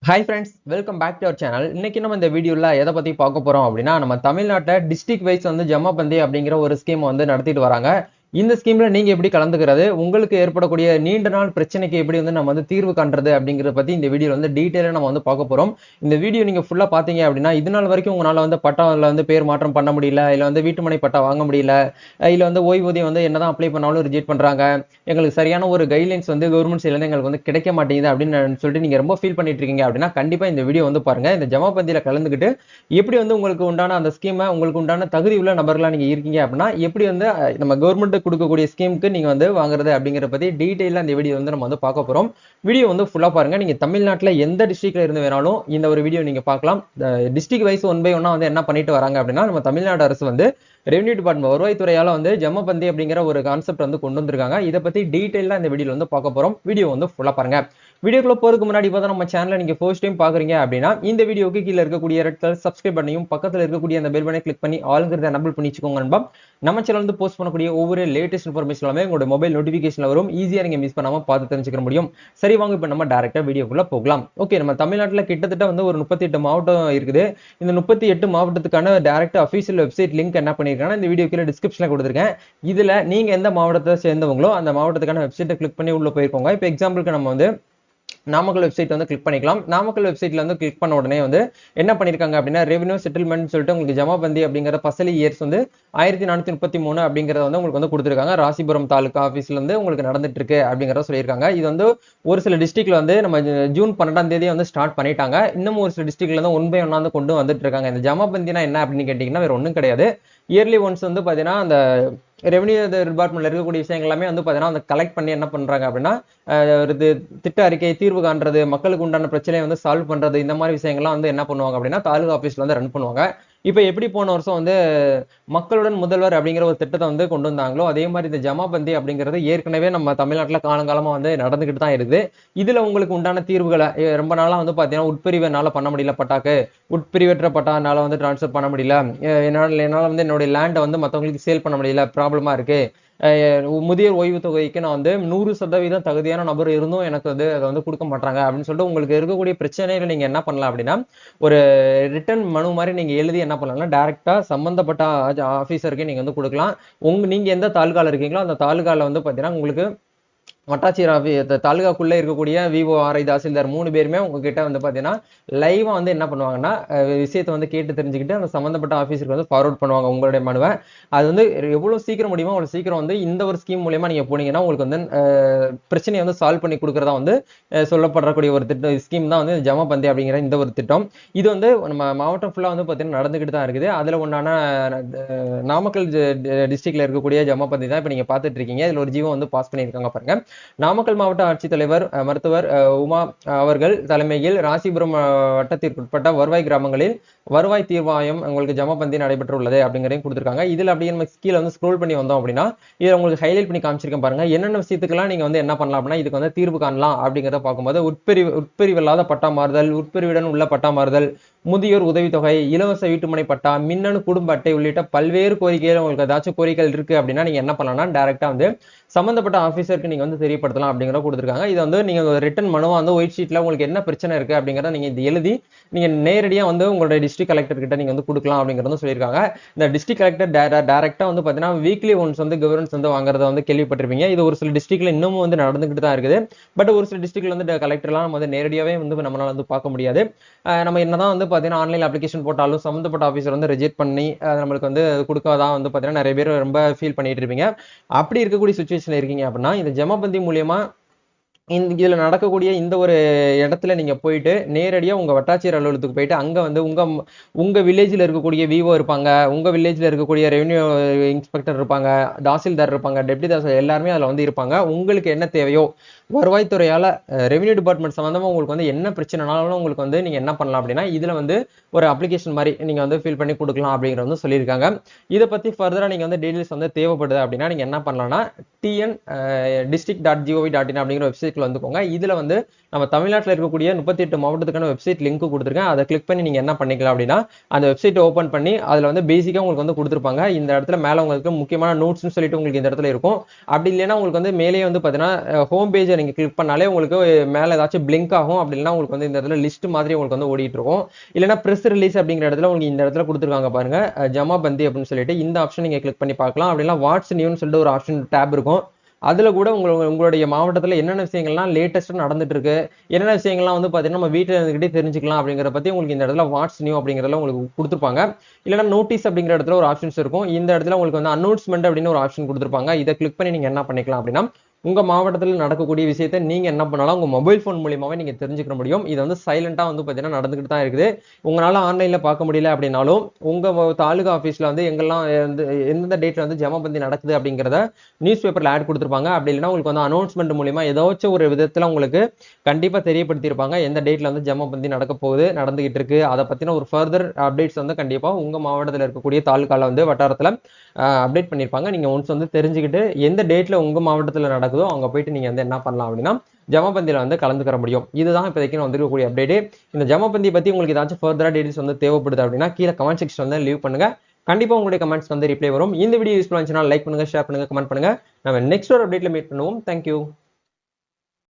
Hi friends, welcome back to our channel. இன்னைக்கு நம்ம இந்த வீடியோல எதை பத்தி பார்க்க போறோம் அப்படின்னா நம்ம தமிழ்நாட்டுல டிஸ்ட்ரிக்ட் வைஸ் வந்து ஜமாபந்தி அப்படிங்கிற ஒரு ஸ்கீம் வந்து நடத்திட்டு வராங்க. இந்த ஸ்கீம்ல நீங்க எப்படி கலந்துக்கிறது, உங்களுக்கு ஏற்படக்கூடிய நீண்ட நாள் பிரச்சனைக்கு எப்படி வந்து நம்ம வந்து தீர்வு காண்றது அப்படிங்கறத பத்தி இந்த வீடியோல வந்து டீடைலா நம்ம வந்து பார்க்க போறோம். இந்த வீடியோ நீங்க ஃபுல்லா பாத்தீங்க அப்படின்னா இது நாள் வரைக்கும் உங்களால வந்து பட்டால வந்து பேர் மாற்றம் பண்ண முடியல, இல்ல வந்து வீட்டுமனை பட்டா வாங்க முடியல, இல்ல வந்து ஓய்வூதியம் வந்து என்னதான் அப்ளை பண்ணாலும் ரிஜெக்ட் பண்றாங்க, எங்களுக்கு சரியான ஒரு கைட்லைன்ஸ் வந்து கவர்மெண்ட் சைடுல இருந்து எங்களுக்கு வந்து கிடைக்க மாட்டேங்குது அப்படின்னு சொல்லிட்டு நீங்க ரொம்ப ஃபீல் பண்ணிட்டு இருக்கீங்க அப்படின்னா கண்டிப்பா இந்த வீடியோ வந்து பாருங்க. இந்த ஜமாபந்தியில கலந்துக்கிட்டு எப்படி வந்து உங்களுக்கு உண்டான அந்த ஸ்கீமை உங்களுக்கு உண்டான தகுதி உள்ள நபர்களா நீங்க இருக்கீங்க அப்படின்னா எப்படி வந்து நம்ம கவர்மெண்ட் கொடுக்கக்கூடிய ஸ்கீமுக்கு நீங்க வந்து வாங்குறது அப்படிங்கிற பத்தி டீடைலா இந்த வீடியோ வந்து நம்ம வந்து பார்க்க போறோம். வீடியோ வந்து ஃபுல்லா பாருங்க. நீங்க தமிழ்நாட்டுல எந்த டிஸ்ட்ரிக்ட்ல இருந்து வேணாலும் இந்த ஒரு வீடியோ நீங்க பார்க்கலாம். டிஸ்ட்ரிக்ட் வைஸ் ஒன் பை ஒன்னா வந்து என்ன பண்ணிட்டு வராங்க அப்படின்னா நம்ம தமிழ்நாடு அரசு வந்து ரெவன்யூ டிபார்ட்மெண்ட் வருவாய்த்துறையால வந்து ஜமபந்தி அப்படிங்கிற ஒரு கான்செப்ட் வந்து கொண்டு வந்திருக்காங்க. இதை பத்தி டீடைலா இந்த வீடியோல வந்து பார்க்க போறோம். வீடியோ வந்து ஃபுல்லா பாருங்க. வீடியோக்குள்ள போறதுக்கு முன்னாடி பார்த்தா நம்ம சேனலை நீங்க ஃபர்ஸ்ட் டைம் பாக்குறீங்க அப்படின்னா இந்த வீடியோக்கு கீழே இருக்கக்கூடிய ரெட் கலர் சப்ஸ்கிரைப் பண்ணியும் பக்கத்துல இருக்கக்கூடிய அந்த பெல் பட்டனை கிளிக் பண்ணி ஆளுங்கிறத எனபிள் பண்ணி வச்சுக்கோங்க நண்பா. நம்ம சேனல் வந்து போஸ்ட் பண்ணக்கூடிய ஒவ்வொரு லேட்டஸ்ட் இன்ஃபர்மேஷன் எல்லாமே உங்களோட மொபைல் நோட்டிபிகேஷன்ல வரும். ஈஸியா நீங்க மிஸ் பண்ணாம பார்த்து தெரிஞ்சுக்க முடியும். சரி வாங்க இப்ப நம்ம டைரக்டா வீடியோக்குள்ள போகலாம். ஓகே, நம்ம தமிழ்நாட்டுல கிட்டத்தட்ட வந்து ஒரு 38 மாவட்டம் இருக்குது. இந்த 38 மாவட்டத்துக்கான டைரக்ட் அஃபீஷியல் வெப்சைட் லிங்க் என்ன பண்ணிருக்காங்கன்னா இந்த வீடியோ கீழே டிஸ்கிரிப்ஷன்ல கொடுத்துருக்கேன். இதுல நீங்க எந்த மாவட்டத்தை சேர்ந்தவங்களோ அந்த மாவட்டத்துக்கான வெப்சைட்டை கிளிக் பண்ணி உள்ள போயிருக்கோங்க. இப்போ எக்ஸாம்பிளுக்கு நம்ம வந்து நாமக்கல் வெப்சைட் வந்து கிளிக் பண்ணிக்கலாம். நாமக்கல் வெப்சைட்ல வந்து கிளிக் பண்ண உடனே வந்து என்ன பண்ணிருக்காங்க அப்படின்னா ரெவன்யூ செட்டில்மெண்ட் சொல்லிட்டு உங்களுக்கு ஜமாபந்தி அப்படிங்கிற பசலி இயர்ஸ் வந்து 1433 அப்படிங்கறத வந்து உங்களுக்கு வந்து கொடுத்துருக்காங்க. ராசிபுரம் தாலுகா ஆபீஸ்ல இருந்து உங்களுக்கு நடந்துட்டு இருக்கு அப்படிங்கறத சொல்லியிருக்காங்க. இது வந்து ஒரு சில டிஸ்ட்ரிக்ட்ல வந்து நம்ம ஜூன் 12ஆம் தேதி வந்து ஸ்டார்ட் பண்ணிட்டாங்க. இன்னும் ஒரு சில டிஸ்ட்ரிக்ட்ல இருந்து ஒன் பை ஒன்னா வந்து கொண்டு வந்துட்டு இருக்காங்க. இந்த ஜமாபந்தினா என்ன அப்படின்னு கேட்டீங்கன்னா வேற ஒன்றும் கிடையாது. இயர்லி ஒன்ஸ் வந்து பாத்தீங்கன்னா அந்த ரெவன்யூ டிபார்ட்மெண்ட்ல இருக்கக்கூடிய விஷயங்கள் எல்லாமே வந்து பாத்தீங்கன்னா அந்த கலெக்ட் பண்ணி என்ன பண்றாங்க அப்படின்னா ஒரு திட்ட அறிக்கை தீர்வு காண்றது, மக்களுக்கு உண்டான பிரச்சனையை வந்து சால்வ் பண்றது, இந்த மாதிரி விஷயங்கள்லாம் வந்து என்ன பண்ணுவாங்க அப்படின்னா தாலுகா ஆபீஸ்ல வந்து ரன் பண்ணுவாங்க. இப்ப எப்படி போன வருஷம் வந்து மக்களுடன் முதல்வர் அப்படிங்கிற ஒரு திட்டத்தை வந்து கொண்டு வந்தாங்களோ அதே மாதிரி இந்த ஜமாபந்தி அப்படிங்கிறது ஏற்கனவே நம்ம தமிழ்நாட்டுல காலங்காலமா வந்து நடந்துகிட்டு தான் இருக்குது. இதுல உங்களுக்கு உண்டான தீர்வுகளை ரொம்ப நாளா வந்து பாத்தீங்கன்னா உட்பிரிவு என்னால பண்ண முடியல, பட்டாக்கு உட்பிரிவற்ற பட்டானால வந்து டிரான்ஸ்ஃபர் பண்ண முடியல, என்னால வந்து என்னுடைய லேண்டை வந்து மற்றவங்களுக்கு சேல் பண்ண முடியல, ப்ராப்ளமா இருக்கு, முதியோர் ஓய்வு தொகைக்கு நான் வந்து 100% தகுதியான நபர் இருந்தும் எனக்கு வந்து அதை வந்து கொடுக்க மாட்டாங்க அப்படின்னு சொல்லிட்டு உங்களுக்கு இருக்கக்கூடிய பிரச்சனைகளை நீங்க என்ன பண்ணலாம் அப்படின்னா ஒரு ரிட்டன் மனு மாதிரி நீங்க எழுதி என்ன பண்ணலாம்னா டைரக்டா சம்பந்தப்பட்ட ஆபீசருக்கு நீங்க வந்து கொடுக்கலாம். நீங்க எந்த தாலுகால இருக்கீங்களோ அந்த தாலுகால வந்து பாத்தீங்கன்னா உங்களுக்கு வட்டாட்சியர் தாலுகாக்குள்ள இருக்கக்கூடிய விஓ ஆர்ஐ தாசில்தார் 3 பேருமே உங்ககிட்ட வந்து பாத்தீங்கன்னா லைவா வந்து என்ன பண்ணுவாங்கன்னா விஷயத்தை வந்து கேட்டு தெரிஞ்சுக்கிட்டு அந்த சம்பந்தப்பட்ட ஆபீஸருக்கு வந்து ஃபார்வர்ட் பண்ணுவாங்க உங்களுடைய மனுவை. அது வந்து எவ்வளவு சீக்கிரம் முடியுமோ அவ்வளவு சீக்கிரம் வந்து இந்த ஒரு ஸ்கீம் மூலமா நீங்க போனீங்கன்னா உங்களுக்கு வந்து பிரச்சனையை வந்து சால்வ் பண்ணி கொடுக்கறதா வந்து சொல்லப்படக்கூடிய ஒரு திட்டம் ஸ்கீம் தான் வந்து ஜமாபந்தி அப்படிங்கிற இந்த ஒரு திட்டம். இது வந்து நம்ம மாவட்டம் ஃபுல்லா வந்து பாத்தீங்கன்னா நடந்துகிட்டு தான் இருக்குது. அதுல ஒன்றான நாமக்கல் டிஸ்ட்ரிக்ட்ல இருக்கக்கூடிய ஜமாபந்தி தான் இப்ப நீங்க பாத்துட்டு இருக்கீங்க. இதுல ஒரு ஜீவோ வந்து பாஸ் பண்ணியிருக்காங்க பாருங்க. நாமக்கல் மாவட்ட ஆட்சித்தலைவர் மருத்துவர் உமா அவர்கள் தலைமையில் ராசிபுரம் வட்டத்திற்குட்பட்ட வருவாய் கிராமங்களில் வருவாய் தீர்வாயம் உங்களுக்கு ஜமாபந்தி நடைபெற்றுள்ளது அப்படிங்கிறதையும் கொடுத்துருக்காங்க. இதுல அப்படியே நம்ம கீழே வந்து ஸ்க்ரோல் பண்ணி வந்தோம் அப்படின்னா இதை உங்களுக்கு ஹைலைட் பண்ணி காமிச்சிருக்கேன் பாருங்க. என்னென்ன விஷயத்துக்கெல்லாம் நீங்க வந்து என்ன பண்ணலாம் அப்படின்னா இதுக்கு வந்து தீர்வு காணலாம் அப்படிங்கிறத பார்க்கும்போது உட்பிரிவு இல்லாத பட்டா மாறுதல், உட்பிரிவுடன் உள்ள பட்டா மாறுதல், முதியோர் உதவித்தொகை, இலவச வீட்டுமனை பட்டா, மின்னணு குடும்ப அட்டை உள்ளிட்ட பல்வேறு கோரிக்கைகள் உங்களுக்கு ஏதாச்சும் கோரிக்கைகள் இருக்கு அப்படின்னா நீங்க என்ன பண்ணலாம்னா டைரக்டா வந்து சம்பந்தப்பட்ட ஆபீசருக்கு நீங்க வந்து தெரியப்படுத்தலாம் அப்படிங்கிற கொடுத்துருக்காங்க. இது வந்து நீங்க ரிட்டன் மனுவா வந்து ஒயிட் ஷீட்ல உங்களுக்கு என்ன பிரச்சனை இருக்கு அப்படிங்கிறத நீங்க இது எழுதி நீங்க நேரடியா வந்து உங்களுடைய டிஸ்ட்ரிக்ட் கலெக்டர் கிட்ட நீங்க வந்து கொடுக்கலாம் அப்படிங்கறத சொல்லியிருக்காங்க. இந்த டிஸ்ட்ரிக்ட் கலெக்டர் டைரக்டா வந்து பாத்தீங்கன்னா வீக்லி ஒன்ஸ் வந்து கவர்னன்ஸ் வந்து வாங்குறத வந்து கேள்விப்பட்டிருப்பீங்க. இது ஒரு சில டிஸ்ட்ரிக்ட்ல இன்னமும் வந்து நடந்துகிட்டு தான் இருக்குது. பட் ஒரு சில டிஸ்ட்ரிக்ட்ல வந்து கலெக்டர்லாம் நம்ம வந்து நேரடியாவே வந்து நம்மளால வந்து பார்க்க முடியாது. நம்ம என்னதான் வந்து பாத்தீங்கன்னா ஆன்லைன் அப்ளிகேஷன் போட்டாலும் சம்பந்தப்பட்ட ஆஃபீஸர் வந்து ரிஜெக்ட் பண்ணி நம்மளுக்கு வந்து கொடுக்காதான் வந்து பாத்தீங்கன்னா நிறைய பேர் ரொம்ப ஃபீல் பண்ணிட்டு இருப்பீங்க. அப்படி இருக்கக்கூடிய சுச்சுவேஷன்ல இருக்கீங்க அப்படின்னா இந்த ஜமாபந்தி மூலியமா இதுல நடக்கக்கூடிய இந்த ஒரு இடத்துல நீங்க போயிட்டு நேரடியா உங்க வட்டாட்சியர் அலுவலகத்துக்கு போயிட்டு அங்க வந்து உங்க வில்லேஜ்ல இருக்கக்கூடிய விஓ இருப்பாங்க, உங்க வில்லேஜ்ல இருக்கக்கூடிய ரெவன்யூ இன்ஸ்பெக்டர் இருப்பாங்க, தாசில்தார் இருப்பாங்க, டெப்டி தாசில்தார் எல்லாருமே அதுல வந்து இருப்பாங்க. உங்களுக்கு என்ன தேவையோ வருவாய்த்துறையால ரெவன்யூ டிபார்ட்மெண்ட் சம்பந்தமா உங்களுக்கு வந்து என்ன பிரச்சனைனாலும் உங்களுக்கு வந்து நீங்க என்ன பண்ணலாம் அப்படின்னா இதுல வந்து ஒரு அப்ளிகேஷன் மாதிரி நீங்க வந்து ஃபில் பண்ணி கொடுக்கலாம் அப்படிங்கிறது வந்து சொல்லியிருக்காங்க. இதை பத்தி ஃபர்தரா நீங்க வந்து டீடைல்ஸ் வந்து தேவைப்படுது அப்படின்னா நீங்க என்ன பண்ணலாம்னா tn.district.gov.in அப்படிங்கிற வெப்சைட்ல வந்துக்கோங்க. இதுல வந்து நம்ம தமிழ்நாட்டில் இருக்கக்கூடிய 38 மாவட்டத்துக்கான வெப்சைட் லிங்க் கொடுத்துருக்கேன். அதை கிளிக் பண்ணி நீங்க என்ன பண்ணிக்கலாம் அப்படின்னா அந்த வெப்சைட் ஓபன் பண்ணி அதுல வந்து பேசிக்கா உங்களுக்கு வந்து கொடுத்துருப்பாங்க. இந்த இடத்துல மேல உங்களுக்கு முக்கியமான நோட்ஸ்னு சொல்லிட்டு உங்களுக்கு இந்த இடத்துல இருக்கும். அப்படி இல்லைன்னா உங்களுக்கு வந்து மேலே வந்து பாத்தீங்கன்னா ஹோம் பேஜ் இமேஜை நீங்கள் கிளிக் பண்ணாலே உங்களுக்கு மேலே ஏதாச்சும் பிளிங்க் ஆகும். அப்படி இல்லைன்னா உங்களுக்கு வந்து இந்த இடத்துல லிஸ்ட் மாதிரி உங்களுக்கு வந்து ஓடிட்டு இருக்கும். இல்லைன்னா ப்ரெஸ் ரிலீஸ் அப்படிங்கிற இடத்துல உங்களுக்கு இந்த இடத்துல கொடுத்துருக்காங்க பாருங்க, ஜமாபந்தி அப்படின்னு சொல்லிட்டு இந்த ஆப்ஷன் நீங்கள் கிளிக் பண்ணி பார்க்கலாம். அப்படின்னா வாட்ஸ் நியூன்னு சொல்லிட்டு ஒரு ஆப்ஷன் டேப் இருக்கும். அதுல கூட உங்களுடைய மாவட்டத்தில் என்னென்ன விஷயங்கள்லாம் லேட்டஸ்ட்டாக நடந்துட்டு இருக்கு, என்னென்ன விஷயங்கள்லாம் வந்து பார்த்தீங்கன்னா நம்ம வீட்டில் இருந்துகிட்டே தெரிஞ்சுக்கலாம் அப்படிங்கிற பற்றி உங்களுக்கு இந்த இடத்துல வாட்ஸ் நியூ அப்படிங்கிறதுல உங்களுக்கு கொடுத்துருப்பாங்க. இல்லைன்னா நோட்டீஸ் அப்படிங்கிற இடத்துல ஒரு ஆப்ஷன்ஸ் இருக்கும். இந்த இடத்துல உங்களுக்கு வந்து அனௌன்ஸ்மெண்ட் அப்படின்னு ஒரு ஆப்ஷன் கொடுத்துருப்பாங்க. இதை கிளிக் பண்ணி நீங்கள் என்ன பண்ணிக்கலாம் அப்படின்னா உங்க மாவட்டத்தில் நடக்கக்கூடிய விஷயத்தை நீங்க என்ன பண்ணலாம், உங்க மொபைல் போன் மூலியமாவே நீங்க தெரிஞ்சுக்க முடியும். இது வந்து சைலண்டா வந்து பாத்தீங்கன்னா நடந்துகிட்டு தான் இருக்குது. உங்களால ஆன்லைன்ல பார்க்க முடியல அப்படின்னாலும் உங்க தாலுகா ஆபீஸ்ல வந்து எங்கெல்லாம் எந்தெந்த டேட்ல வந்து ஜமாபந்தி நடக்குது அப்படிங்கிறத நியூஸ் பேப்பர்ல ஆட் கொடுத்துருப்பாங்க. அப்படி இல்லைன்னா உங்களுக்கு வந்து அனௌன்ஸ்மெண்ட் மூலியமா ஏதாச்சும் ஒரு விதத்துல உங்களுக்கு கண்டிப்பா தெரியப்படுத்தியிருப்பாங்க எந்த டேட்ல வந்து ஜமாபந்தி நடக்க போகுது, நடந்துகிட்டு இருக்கு. அதை பத்தின ஒரு ஃபர்தர் அப்டேட்ஸ் வந்து கண்டிப்பா உங்க மாவட்டத்தில் இருக்கக்கூடிய தாலுகால வந்து வட்டாரத்துல அப்டேட் பண்ணியிருப்பாங்க. நீங்க ஒன்ஸ் வந்து தெரிஞ்சுக்கிட்டு எந்த டேட்ல உங்க மாவட்டத்தில் நடக்குதோ அங்க போயிட்டு நீங்க வந்து என்ன பண்ணலாம் அப்படின்னா ஜமாபந்தியில வந்து கலந்துக்கிற முடியும். இதுதான் இப்போதைக்கு வந்திருக்கக்கூடிய அப்டேட். இந்த ஜமாபந்தி பத்தி உங்களுக்கு ஏதாச்சும் ஃபர்தரா டீடைல்ஸ் வந்து தேவைப்படுது அப்படின்னா கீழே கமெண்ட் செக்ஷன் வந்து லீவ் பண்ணுங்க. கண்டிப்பா உங்களுடைய கமெண்ட்ஸ் வந்து ரிப்ளை வரும். இந்த வீடியோ யூஸ்ஃபுல்லா இருந்துச்சுன்னா லைக் பண்ணுங்க, ஷேர் பண்ணுங்க, கமெண்ட் பண்ணுங்க. நம்ம நெக்ஸ்ட் ஒரு அப்டேட்ல மீட் பண்ணுவோம். தேங்க்யூ.